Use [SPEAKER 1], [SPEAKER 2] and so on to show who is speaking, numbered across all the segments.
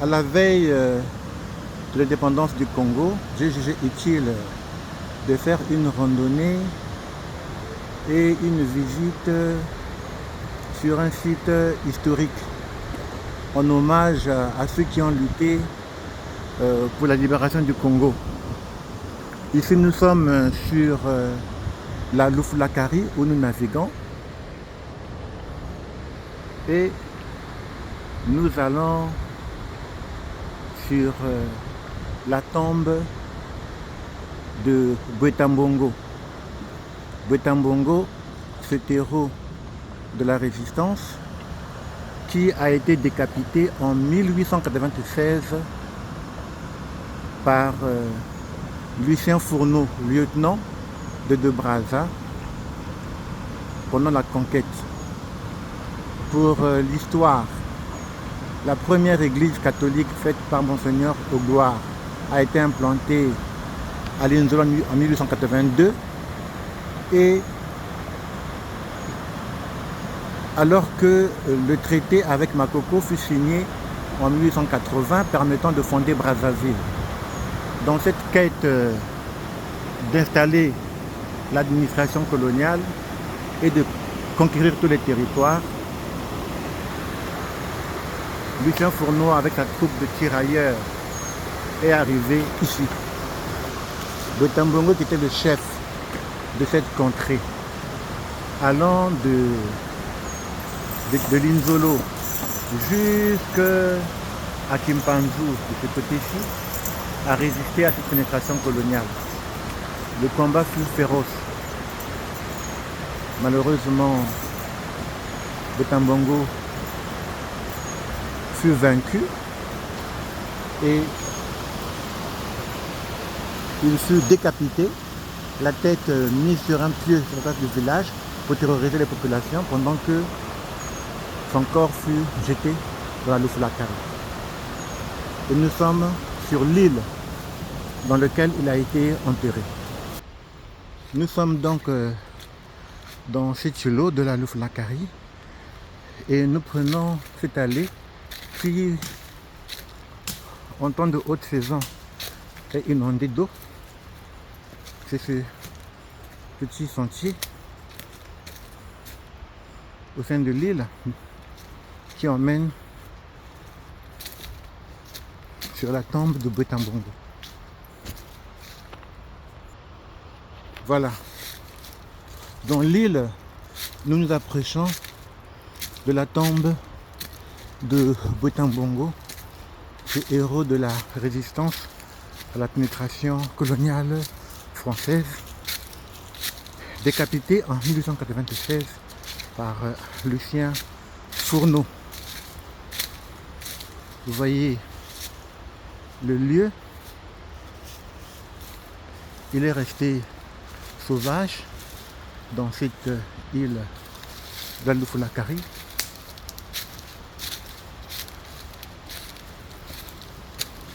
[SPEAKER 1] À la veille de l'indépendance du Congo, j'ai jugé utile de faire une randonnée et une visite sur un site historique en hommage à ceux qui ont lutté pour la libération du Congo. Ici nous sommes sur la Loufoulakari où nous naviguons et nous allons sur la tombe de Bwetambongo. Bwetambongo, cet héros de la résistance qui a été décapité en 1896 par Lucien Fourneau, lieutenant de Brazza, pendant la conquête. Pour l'histoire, la première église catholique faite par Monseigneur Ogloire a été implantée à Linzola en 1882 et alors que le traité avec Makoko fut signé en 1880 permettant de fonder Brazzaville. Dans cette quête d'installer l'administration coloniale et de conquérir tous les territoires, Lucien Fourneau avec sa troupe de tirailleurs est arrivé ici. Bwetambongo qui était le chef de cette contrée, allant de Linzolo jusqu'à Kimpanzu, de ce côté-ci, a résisté à cette pénétration coloniale. Le combat fut féroce. Malheureusement, Bwetambongo fut vaincu et il fut décapité, la tête mise sur un pieu sur la place du village pour terroriser les populations pendant que son corps fut jeté dans la Loufoulakari. Et nous sommes sur l'île dans laquelle il a été enterré. Nous sommes donc dans cet îlot de la Loufoulakari et nous prenons cette allée qui, en temps de haute saison, est inondée d'eau. C'est ce petit sentier au sein de l'île qui emmène sur la tombe de Bwetambongo. Voilà. Dans l'île, nous nous approchons de la tombe de Bwetambongo, ce héros de la résistance à la pénétration coloniale française, décapité en 1896 par Lucien Fourneau. Vous voyez le lieu, il est resté sauvage dans cette île de la Loufoulakari.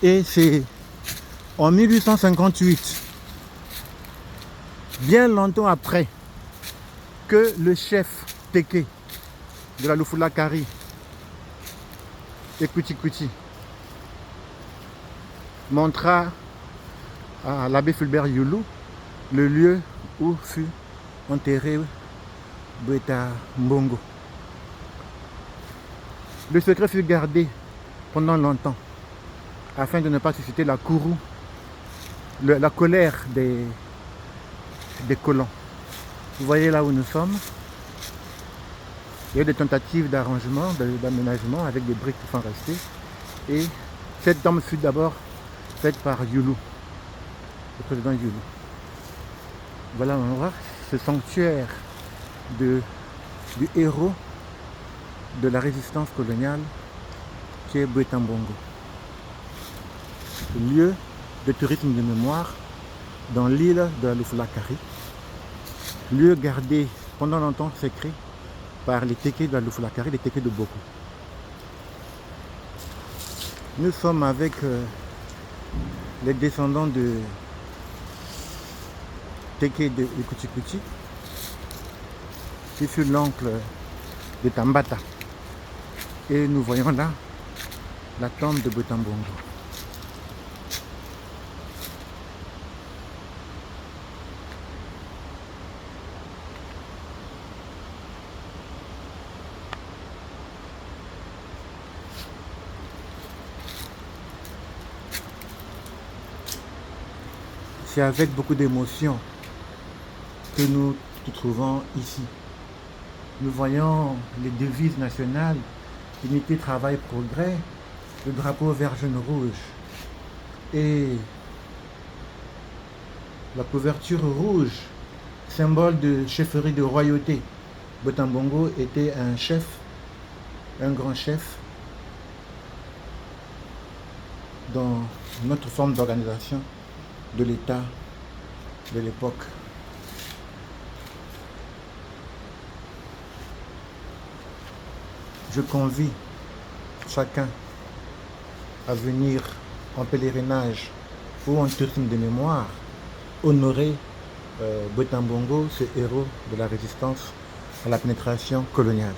[SPEAKER 1] Et c'est en 1858, bien longtemps après, que le chef Téké de la Loufoulakari, Ekouti, montra à l'abbé Fulbert Youlou le lieu où fut enterré Bwetambongo. Le secret fut gardé pendant longtemps afin de ne pas susciter la courroux, la colère des colons. Vous voyez là où nous sommes. Il y a eu des tentatives d'arrangement, d'aménagement avec des briques qui sont restées. Et cette tombe fut d'abord faite par Youlou, le président Youlou. Voilà, on va voir ce sanctuaire du héros de la résistance coloniale qui est Bwetambongo. Lieu de tourisme de mémoire dans l'île de la Loufoulakari. Lieu gardé pendant longtemps secret par les Téké de la Loufoulakari, les Téké de Boko. Nous sommes avec les descendants de Téké de Ekouti, qui fut l'oncle de Tambata. Et nous voyons là la tombe de Botambongo. C'est avec beaucoup d'émotion que nous nous trouvons ici. Nous voyons les devises nationales, unité, travail, progrès, le drapeau vert, jaune, rouge et la couverture rouge, symbole de chefferie, de royauté. Botambongo était un chef, un grand chef dans notre forme d'organisation de l'État de l'époque. Je convie chacun à venir en pèlerinage ou en tourisme de mémoire honorer Botambongo, ce héros de la résistance à la pénétration coloniale.